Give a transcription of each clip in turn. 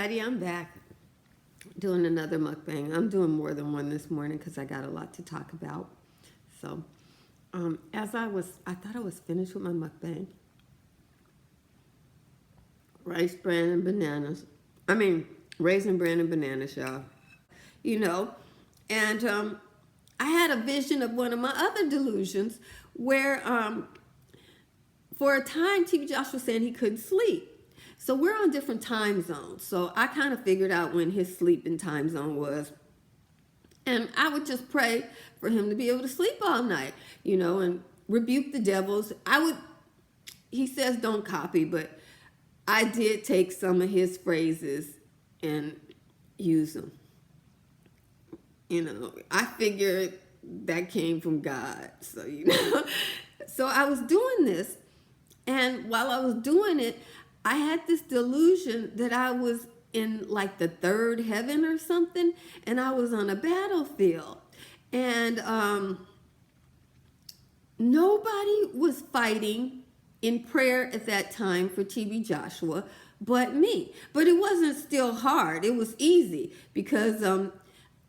everybody, I'm back doing another mukbang. I'm doing more than one this morning because I got a lot to talk about. So, I thought I was finished with my mukbang. Rice bran and bananas. Raisin bran and bananas, y'all. You know, and I had a vision of one of my other delusions where, for a time, TV Josh was saying he couldn't sleep. So we're on different time zones. So I kind of figured out when his sleeping time zone was. And I would just pray for him to be able to sleep all night, and rebuke the devils. He says don't copy, but I did take some of his phrases and use them. I figured that came from God. So, so I was doing this. And while I was doing it, I had this delusion that I was in like the third heaven or something, and I was on a battlefield. And nobody was fighting in prayer at that time for TB Joshua but me. But it wasn't still hard. It was easy because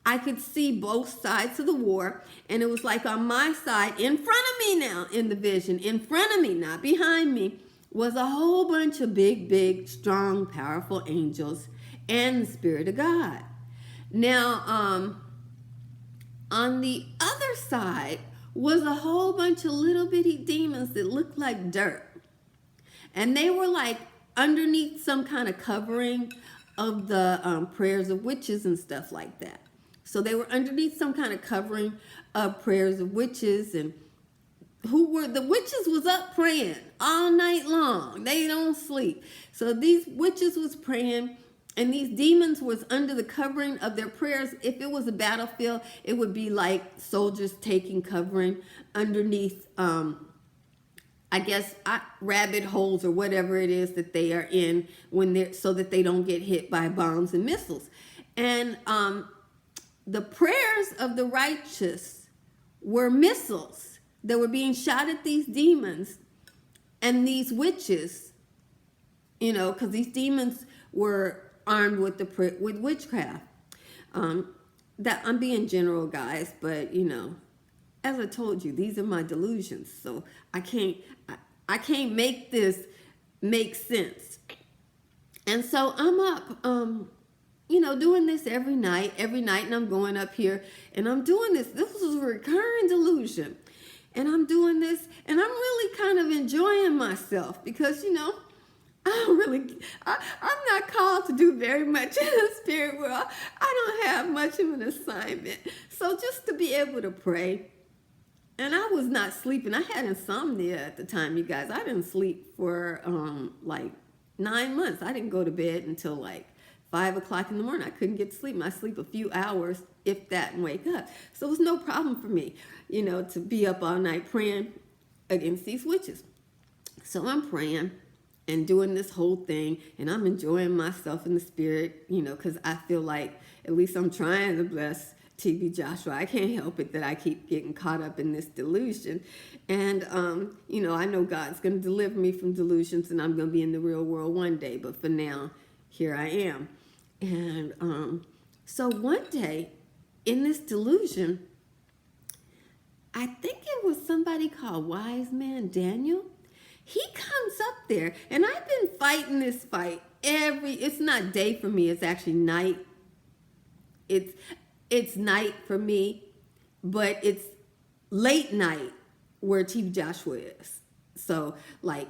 I could see both sides of the war, and it was like on my side, in front of me now in the vision, in front of me, not behind me, was a whole bunch of big, strong, powerful angels and the Spirit of God. Now, on the other side was a whole bunch of little bitty demons that looked like dirt. And they were like underneath some kind of covering of the prayers of witches and stuff like that. So they were underneath some kind of covering of prayers of witches, and the witches was up praying all night long. They don't sleep. So these witches was praying, and these demons was under the covering of their prayers. If it was a battlefield, it would be like soldiers taking covering underneath, rabbit holes or whatever it is that they are in so that they don't get hit by bombs and missiles. And the prayers of the righteous were missiles that were being shot at these demons and these witches, because these demons were armed with witchcraft. That I'm being general, guys, but as I told you, these are my delusions, so I can't make this make sense. And so I'm up, doing this every night, and I'm going up here, and I'm doing this. This was a recurring delusion. And I'm doing this, and I'm really kind of enjoying myself because, I'm not called to do very much in the spirit world. I don't have much of an assignment. So just to be able to pray, and I was not sleeping. I had insomnia at the time, you guys. I didn't sleep for like 9 months. I didn't go to bed until like 5 o'clock in the morning. I couldn't get to sleep. I sleep a few hours, if that, and wake up. So it was no problem for me, to be up all night praying against these witches. So I'm praying and doing this whole thing, and I'm enjoying myself in the spirit, because I feel like at least I'm trying to bless TB Joshua. I can't help it that I keep getting caught up in this delusion. And, I know God's going to deliver me from delusions, and I'm going to be in the real world one day. But for now, here I am. And so one day in this delusion, I think it was somebody called Wiseman, Daniel. He comes up there, and I've been fighting this fight it's not day for me, it's actually night. It's night for me, but it's late night where Chief Joshua is. So like,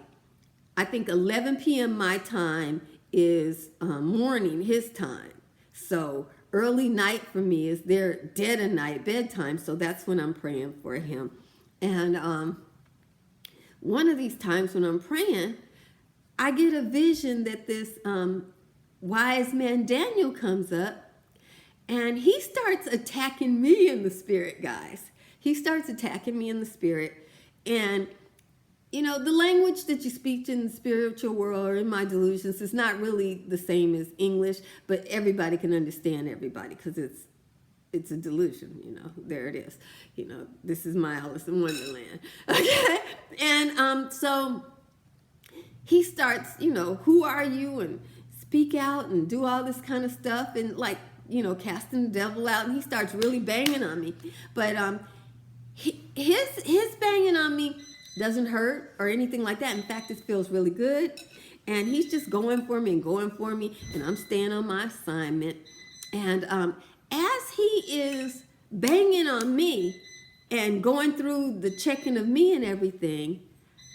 I think 11 p.m. my time is morning his time. So early night for me is their dead of night bedtime. So that's when I'm praying for him. And one of these times when I'm praying, I get a vision that this wise man Daniel comes up, and he starts attacking me in the spirit, guys. He starts attacking me in the spirit. And the language that you speak in the spiritual world or in my delusions is not really the same as English, but everybody can understand everybody because it's a delusion, there it is. This is my Alice in Wonderland, okay? And so he starts, who are you? And speak out and do all this kind of stuff and like, casting the devil out, and he starts really banging on me. But his banging on me doesn't hurt or anything like that. In fact, it feels really good. And he's just going for me and going for me, and I'm staying on my assignment. And as he is banging on me and going through the checking of me and everything,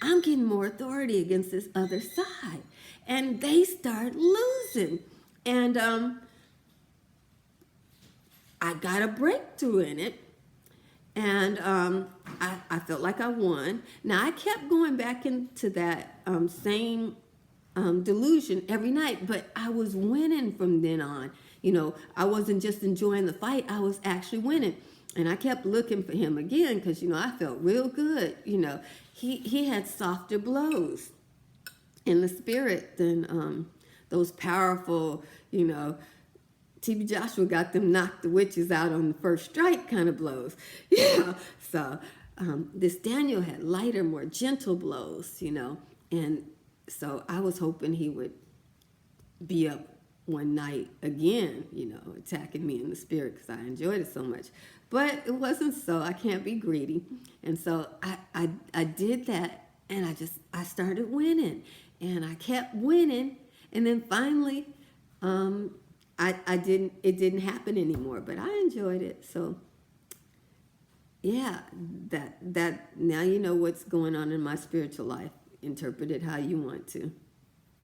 I'm getting more authority against this other side. And they start losing. And I got a breakthrough in it. And I felt like I won. Now, I kept going back into that same delusion every night, but I was winning from then on. I wasn't just enjoying the fight, I was actually winning. And I kept looking for him again because, I felt real good. He had softer blows in the spirit than those powerful, TB Joshua got them knocked the witches out on the first strike kind of blows. So this Daniel had lighter, more gentle blows, and so I was hoping he would be up one night again, attacking me in the spirit because I enjoyed it so much. But it wasn't so. I can't be greedy. And so I did that, and I started winning, and I kept winning, and then finally it didn't happen anymore, but I enjoyed it. So yeah, that now you know what's going on in my spiritual life. Interpret it how you want to.